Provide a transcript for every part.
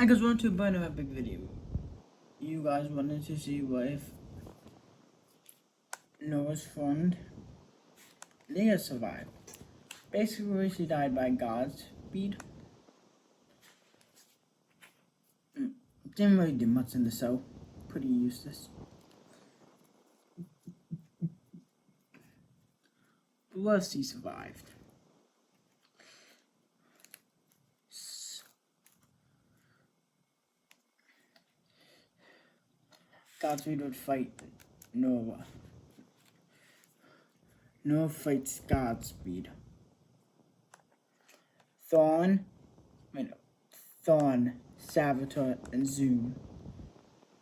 I just want to burn a big video. You guys wanted to see what if Noah's friend Leah survived. Basically, she died by God's speed. Didn't really do much in the show. Pretty useless. Plus, she survived. Godspeed would fight Noah. Noah fights Godspeed. Thorn, Savitar, and Zoom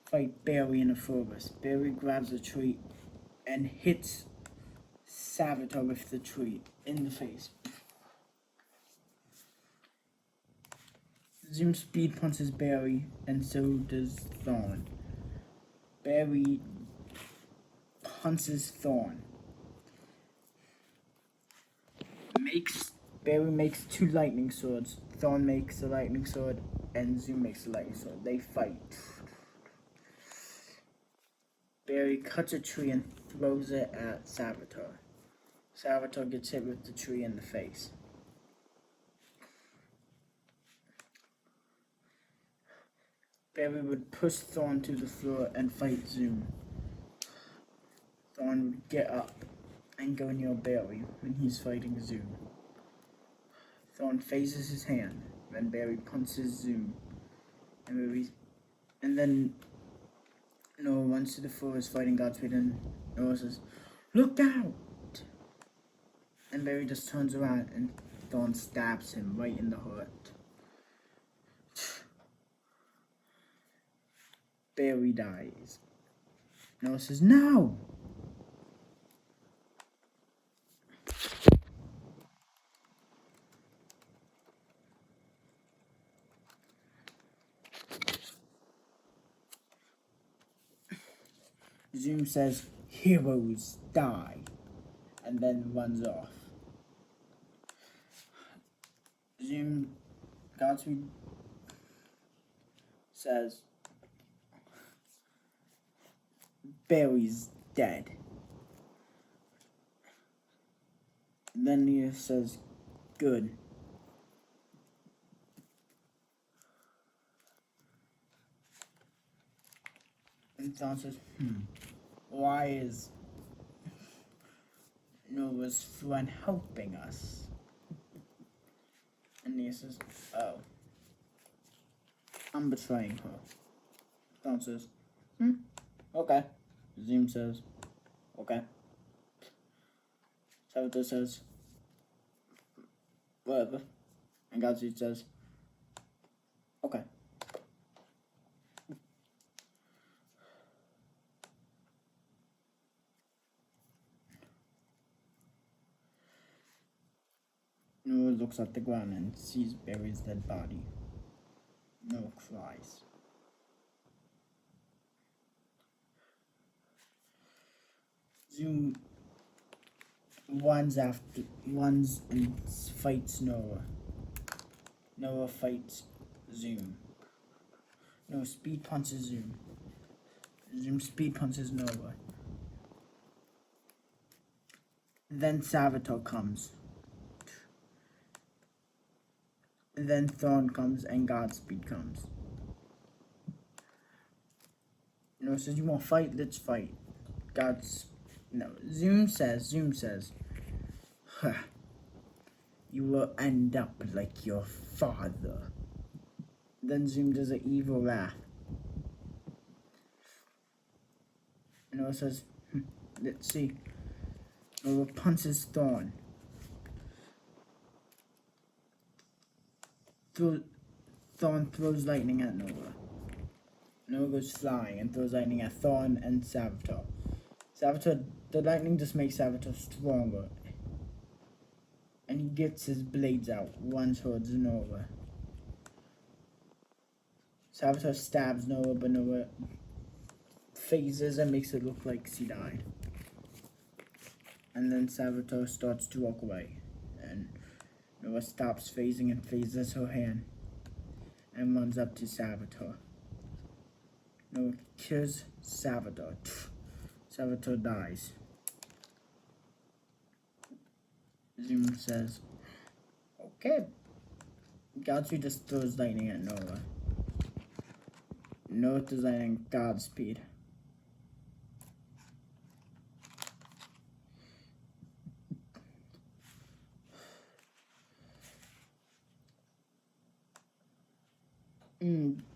fight Barry in the forest. Barry grabs a tree and hits Savitar with the tree in the face. Zoom speed punches Barry, and so does Thorn. Barry punches Thorn. Barry makes two lightning swords. Thorn makes a lightning sword, and Zoom makes a lightning sword. They fight. Barry cuts a tree and throws it at Savitar. Savitar gets hit with the tree in the face. Barry would push Thorn to the floor and fight Zoom. Thorn would get up and go near Barry when he's fighting Zoom. Thorn phases his hand when Barry punches Zoom. And then Noah runs to the forest fighting Godspeed, and Noah says, "Look out!" And Barry just turns around and Thorn stabs him right in the heart. Barry dies. Noah says, "No!" Zoom says, "Heroes die," and then runs off. Godspeed says, "Barry's dead." And then he says, "Good." And Thorn says, "Why is Noah's friend helping us?" And he says, "Oh, I'm betraying her." Thorn says, "Okay." Zoom says, "Okay." Savitar says, "Whatever." And Godspeed says, "Okay." Noah looks at the ground and sees Barry's dead body. Noah cries. Zoom runs and fights Noah. Noah fights Zoom. Noah speed punches Zoom. Zoom speed punches Noah. Then Savitar comes. And then Thorn comes and Godspeed comes. Noah says, "You want to fight? Let's fight." Zoom says, "Huh, you will end up like your father." Then Zoom does an evil laugh. Noah says, "Let's see." Noah punches Thorn. Thorn throws lightning at Noah. Noah goes flying and throws lightning at Thorn and Savitar. The lightning just makes Savitar stronger. And he gets his blades out, runs towards Noah. Savitar stabs Noah, but Noah phases and makes it look like she died. And then Savitar starts to walk away. And Noah stops phasing and phases her hand. and runs up to Savitar. Noah kills Savitar. Savitar dies. Zoom says, okay. Godspeed just throws lightning at Noah. Noah throws lightning at Godspeed.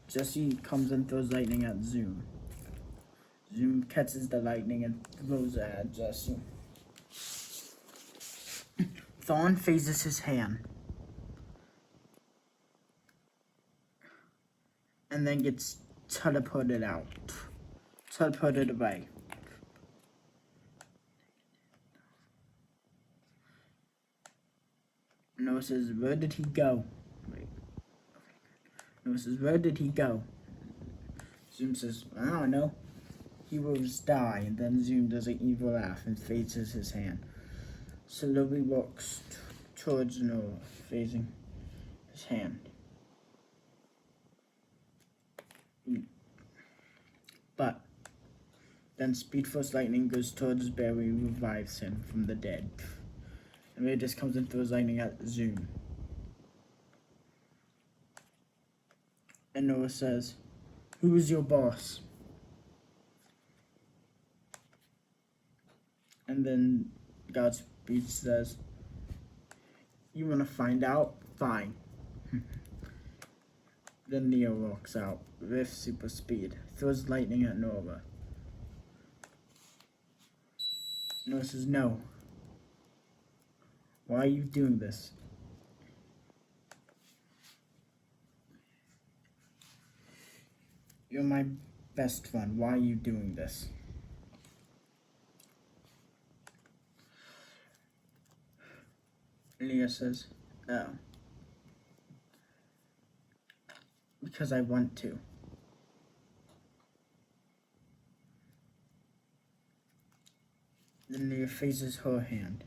Jesse comes and throws lightning at Zoom. Zoom catches the lightning and throws it at Jesse. Thorn phases his hand. And then gets teleported out. Teleported away. Noah says, where did he go? Wait. Noah says, where did he go? Zoom says, I don't know. Heroes die, and then Zoom does an evil laugh and phases his hand. Slowly walks towards Noah, phasing his hand. But then Speed Force Lightning goes towards Barry, revives him from the dead. And Barry just comes and throws lightning at Zoom. And Noah says, who is your boss? And then Godspeed says, you want to find out? Fine. Then Neo walks out with super speed, throws lightning at Noah. Noah says, no. Why are you doing this? You're my best friend. Why are you doing this? Leah says, oh. Because I want to. Then Leah phases her hand.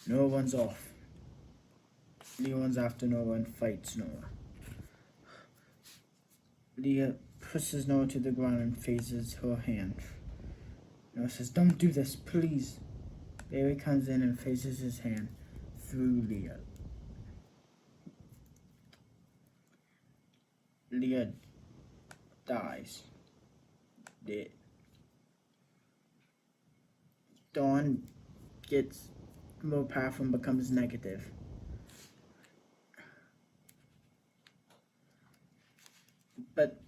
Noah runs off. Leah runs after Noah and fights Noah. Leah pushes Noah to the ground and phases her hand. Noah says, don't do this, please. Barry comes in and phases his hand through Leah. Leah dies. Dead. Dawn gets more powerful and becomes negative. But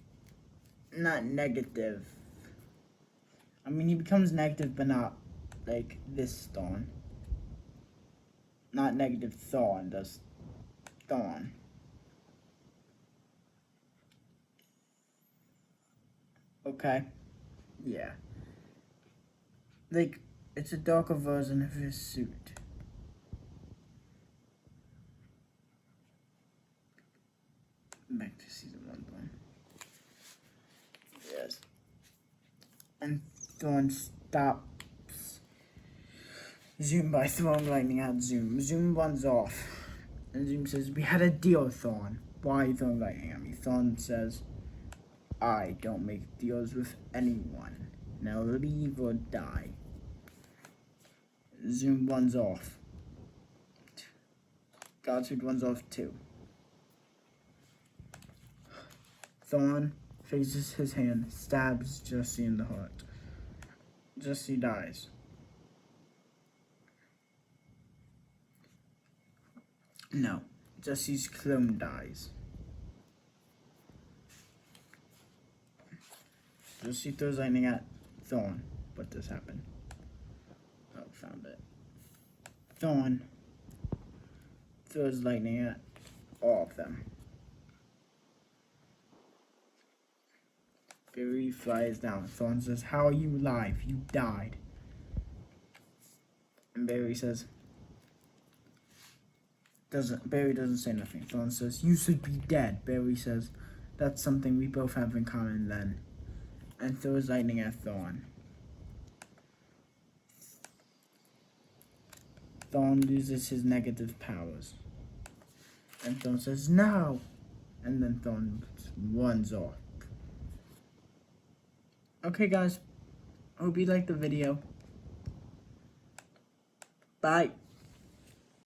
not negative. I mean, he becomes negative, but not like this Dawn. Not negative Thorn, does Dawn. Okay. Yeah. Like, it's a darker version of his suit. Back to season 1. Yes. And Thorn stops Zoom by throwing lightning at Zoom. Zoom runs off. And Zoom says, we had a deal, Thorn. Why are you throwing lightning at me? Thorn says, I don't make deals with anyone. Now leave or die. Zoom runs off. Godspeed runs off too. Thorn phases his hand, stabs Jesse in the heart. Jesse dies. No, Jesse's clone dies. Jesse throws lightning at Thorn. What just happened? Oh, found it. Thorn throws lightning at all of them. Barry flies down. Thorn says, how are you alive? You died. And Barry says, Barry doesn't say nothing. Thorn says, you should be dead. Barry says, that's something we both have in common then. And throws lightning at Thorn. Thorn loses his negative powers. And Thorn says, no! And then Thorn runs off. Okay, guys. I hope you liked the video. Bye.